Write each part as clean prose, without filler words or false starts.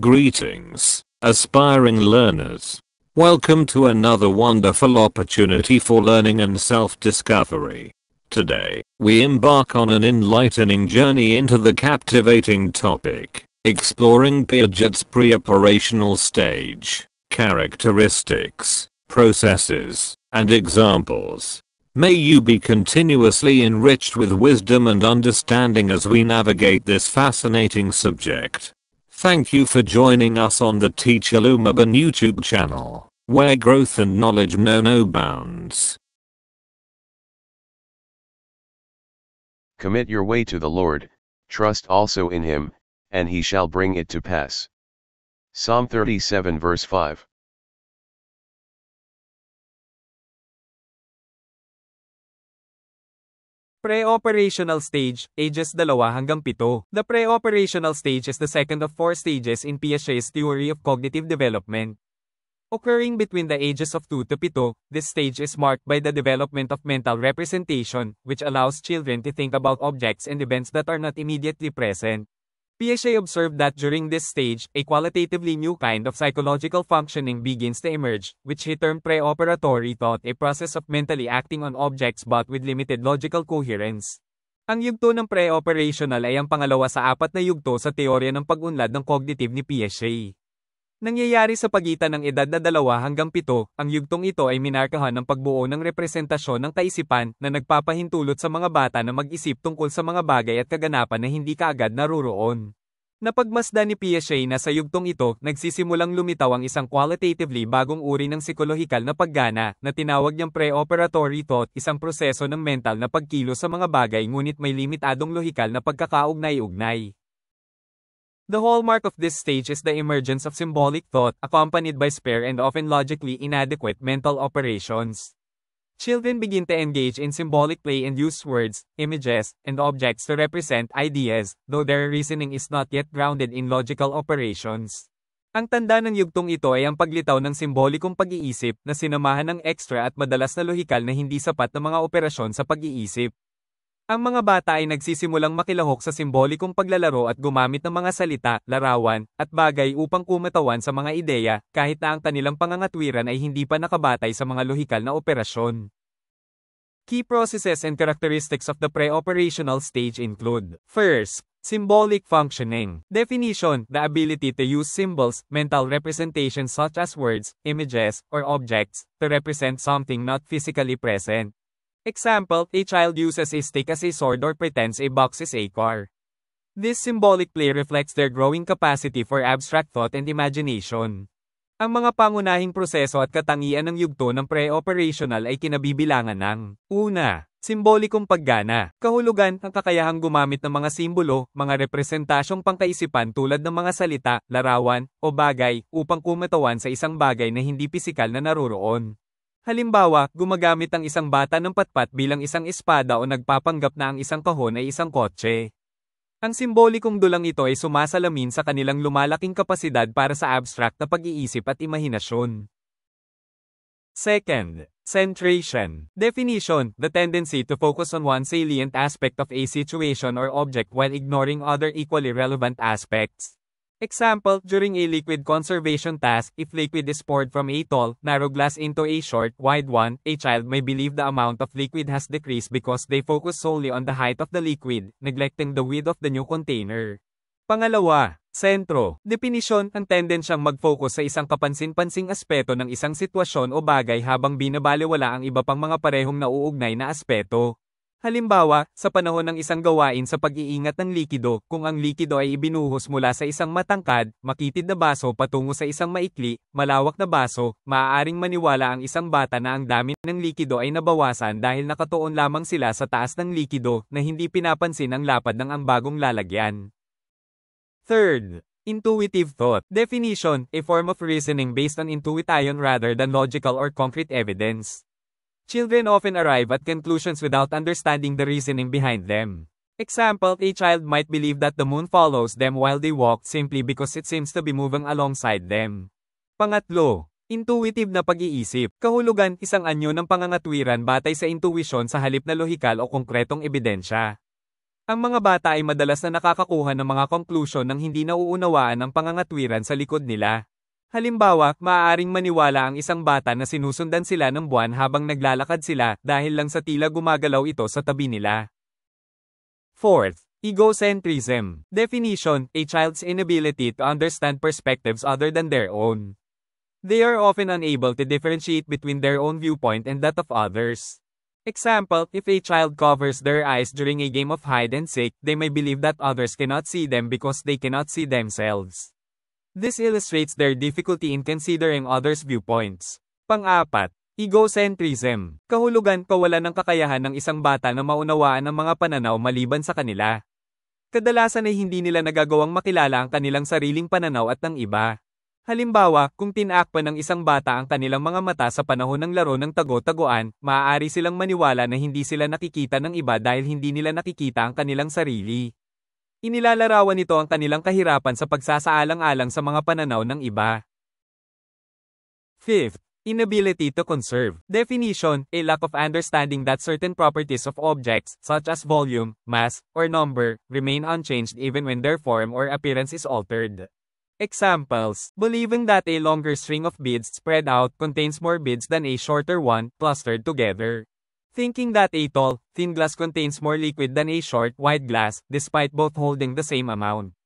Greetings, aspiring learners. Welcome to another wonderful opportunity for learning and self-discovery. Today, we embark on an enlightening journey into the captivating topic, exploring Piaget's pre-operational stage, characteristics, processes, and examples. May you be continuously enriched with wisdom and understanding as we navigate this fascinating subject. Thank you for joining us on the Teacher Lumabon YouTube channel, where growth and knowledge know no bounds. Commit your way to the Lord, trust also in him, and he shall bring it to pass. Psalm 37 verse 5. Pre-operational stage, ages 2 hanggang 7. The pre-operational stage is the second of 4 stages in Piaget's theory of cognitive development. Occurring between the ages of 2 to 7, this stage is marked by the development of mental representation, which allows children to think about objects and events that are not immediately present. Piaget observed that during this stage, a qualitatively new kind of psychological functioning begins to emerge, which he termed preoperatory thought, a process of mentally acting on objects but with limited logical coherence. Ang yugto ng pre-operational ay ang pangalawa sa 4 na yugto sa teorya ng pag-unlad ng cognitive ni Piaget. Nangyayari sa pagitan ng edad na 2 hanggang 7, ang yugtong ito ay minarkahan ng pagbuo ng representasyon ng kaisipan na nagpapahintulot sa mga bata na mag-isip tungkol sa mga bagay at kaganapan na hindi kaagad naruroon. Napagmasdan ni Piaget na sa yugtong ito, nagsisimulang lumitaw ang isang qualitatively bagong uri ng psikolohikal na paggana, na tinawag niyang pre-operatory thought, isang proseso ng mental na pagkilos sa mga bagay ngunit may limitadong lohikal na pagkakaugnay-ugnay. The hallmark of this stage is the emergence of symbolic thought, accompanied by spare and often logically inadequate mental operations. Children begin to engage in symbolic play and use words, images, and objects to represent ideas, though their reasoning is not yet grounded in logical operations. Ang tanda ng yugtong ito ay ang paglitaw ng simbolikong pag-iisip na sinamahan ng extra at madalas na lohikal na hindi sapat na mga operasyon sa pag-iisip. Ang mga bata ay nagsisimulang makilahok sa simbolikong paglalaro at gumamit ng mga salita, larawan, at bagay upang kumatawan sa mga ideya, kahit na ang kanilang pangangatwiran ay hindi pa nakabatay sa mga lohikal na operasyon. Key processes and characteristics of the pre-operational stage include: First, symbolic functioning. Definition: the ability to use symbols, mental representations such as words, images, or objects, to represent something not physically present. Example, a child uses a stick as a sword or pretends a box is a car. This symbolic play reflects their growing capacity for abstract thought and imagination. Ang mga pangunahing proseso at katangian ng yugto ng pre-operational ay kinabibilangan ng: Una, simbolikong paggana. Kahulugan, ang kakayahang gumamit ng mga simbolo, mga representasyong pangkaisipan tulad ng mga salita, larawan, o bagay, upang kumatawan sa isang bagay na hindi pisikal na naroroon. Halimbawa, gumagamit ang isang bata ng patpat bilang isang espada o nagpapanggap na ang isang kahon ay isang kotse. Ang simbolikong dulang ito ay sumasalamin sa kanilang lumalaking kapasidad para sa abstract na pag-iisip at imahinasyon. Second, centration. Definition: the tendency to focus on one salient aspect of a situation or object while ignoring other equally relevant aspects. Example, during a liquid conservation task, if liquid is poured from a tall, narrow glass into a short, wide one, a child may believe the amount of liquid has decreased because they focus solely on the height of the liquid, neglecting the width of the new container. Pangalawa, sentro. Definisyon: ang tendensyang mag-focus sa isang kapansin-pansing aspeto ng isang sitwasyon o bagay habang binabalewala ang iba pang mga parehong nauugnay na aspeto. Halimbawa, sa panahon ng isang gawain sa pag-iingat ng likido, kung ang likido ay ibinuhos mula sa isang matangkad, makitid na baso patungo sa isang maikli, malawak na baso, maaaring maniwala ang isang bata na ang dami ng likido ay nabawasan dahil nakatuon lamang sila sa taas ng likido na hindi pinapansin ang lapad ng ang bagong lalagyan. Third, intuitive thought. Definition: a form of reasoning based on intuition rather than logical or concrete evidence. Children often arrive at conclusions without understanding the reasoning behind them. Example, a child might believe that the moon follows them while they walk simply because it seems to be moving alongside them. Pangatlo, intuitive na pag-iisip. Kahulugan, isang anyo ng pangangatwiran batay sa intuwisyon sa halip na lohikal o konkretong ebidensya. Ang mga bata ay madalas na nakakakuha ng mga konklusyon nang hindi nauunawaan ang pangangatwiran sa likod nila. Halimbawa, maaaring maniwala ang isang bata na sinusundan sila ng buwan habang naglalakad sila dahil lang sa tila gumagalaw ito sa tabi nila. Fourth, egocentrism. Definition: a child's inability to understand perspectives other than their own. They are often unable to differentiate between their own viewpoint and that of others. Example, if a child covers their eyes during a game of hide and seek, they may believe that others cannot see them because they cannot see themselves. This illustrates their difficulty in considering others' viewpoints. Pang-apat, egocentrism. Kahulugan: kawalan ng kakayahan ng isang bata na maunawaan ang mga pananaw maliban sa kanila. Kadalasan ay hindi nila nagagawang makilala ang kanilang sariling pananaw at ng iba. Halimbawa, kung tinakpan ng isang bata ang kanilang mga mata sa panahon ng laro ng tago-taguan, maaari silang maniwala na hindi sila nakikita ng iba dahil hindi nila nakikita ang kanilang sarili. Inilalarawan nito ang kanilang kahirapan sa pagsasaalang-alang sa mga pananaw ng iba. Fifth, inability to conserve. Definition: a lack of understanding that certain properties of objects, such as volume, mass, or number, remain unchanged even when their form or appearance is altered. Examples: believing that a longer string of beads spread out contains more beads than a shorter one clustered together. Thinking that a tall, thin glass contains more liquid than a short, wide glass, despite both holding the same amount.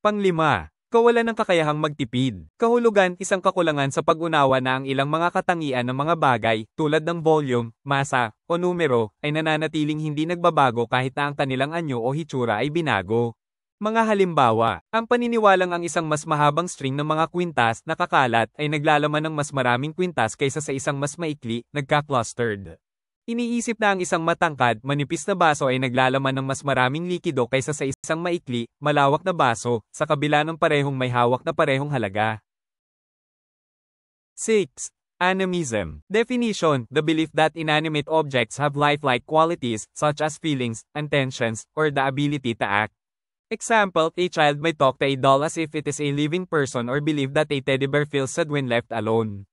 Panglima, kawalan ng kakayahang magtipid. Kahulugan: isang kakulangan sa pag-unawa na ang ilang mga katangian ng mga bagay, tulad ng volume, masa, o numero, ay nananatiling hindi nagbabago kahit na ang kanilang anyo o hitsura ay binago. Mga halimbawa, ang paniniwalang ang isang mas mahabang string ng mga kwintas na kakalat ay naglalaman ng mas maraming kwintas kaysa sa isang mas maikli, nagka-clustered. Iniisip na ang isang matangkad, manipis na baso ay naglalaman ng mas maraming likido kaysa sa isang maikli, malawak na baso, sa kabila ng parehong may hawak na parehong halaga. 6. Animism. Definition: the belief that inanimate objects have lifelike qualities, such as feelings, intentions, or the ability to act. Example: a child may talk to a doll as if it is a living person or believe that a teddy bear feels sad when left alone.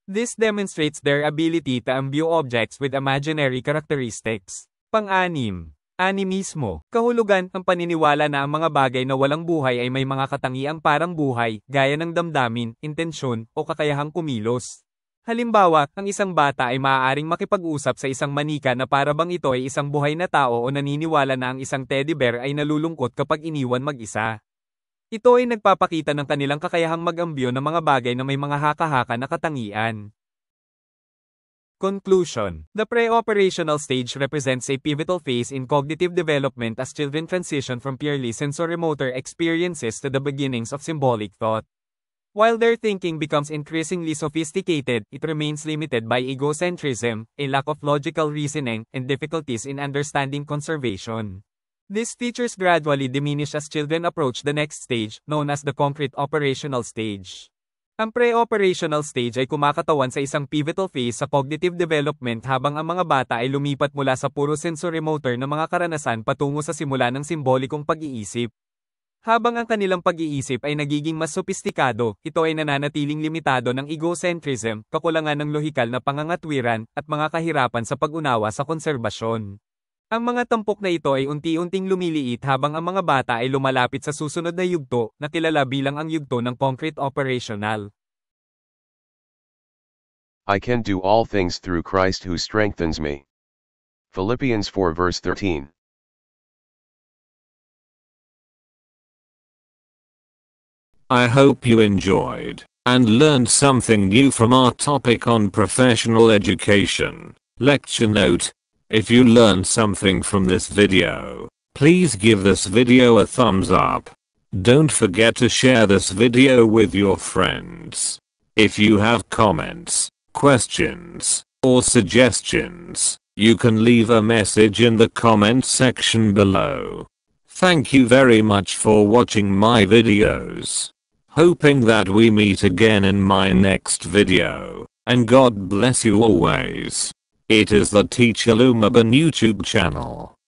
This demonstrates their ability to imbue objects with imaginary characteristics. Pang-anim, animismo. Kahulugan: ang paniniwala na ang mga bagay na walang buhay ay may mga katangiang parang buhay, gaya ng damdamin, intensyon, o kakayahang kumilos. Halimbawa, ang isang bata ay maaaring makipag-usap sa isang manika na para bang ito ay isang buhay na tao o naniniwala na ang isang teddy bear ay nalulungkot kapag iniwan mag-isa. Ito ay nagpapakita ng kanilang kakayahang mag-ambyo ng mga bagay na may mga haka-haka na katangian. Conclusion: the pre-operational stage represents a pivotal phase in cognitive development as children transition from purely sensorimotor experiences to the beginnings of symbolic thought. While their thinking becomes increasingly sophisticated, it remains limited by egocentrism, a lack of logical reasoning, and difficulties in understanding conservation. These features gradually diminish as children approach the next stage, known as the concrete operational stage. Ang pre-operational stage ay kumakatawan sa isang pivotal phase sa cognitive development habang ang mga bata ay lumipat mula sa puro sensorimotor na mga karanasan patungo sa simula ng simbolikong pag-iisip. Habang ang kanilang pag-iisip ay nagiging mas sopistikado, ito ay nananatiling limitado ng egocentrism, kakulangan ng lohikal na pangangatwiran, at mga kahirapan sa pag-unawa sa konserbasyon. Ang mga tampok na ito ay unti-unting lumiliit habang ang mga bata ay lumalapit sa susunod na yugto, na kilala bilang ang yugto ng concrete operational. I can do all things through Christ who strengthens me. Philippians 4 verse 13. I hope you enjoyed and learned something new from our topic on professional education. Lecture note: if you learned something from this video, please give this video a thumbs up. Don't forget to share this video with your friends. If you have comments, questions, or suggestions, you can leave a message in the comment section below. Thank you very much for watching my videos. Hoping that we meet again in my next video, and God bless you always. It is the Teacher Lumaban YouTube channel.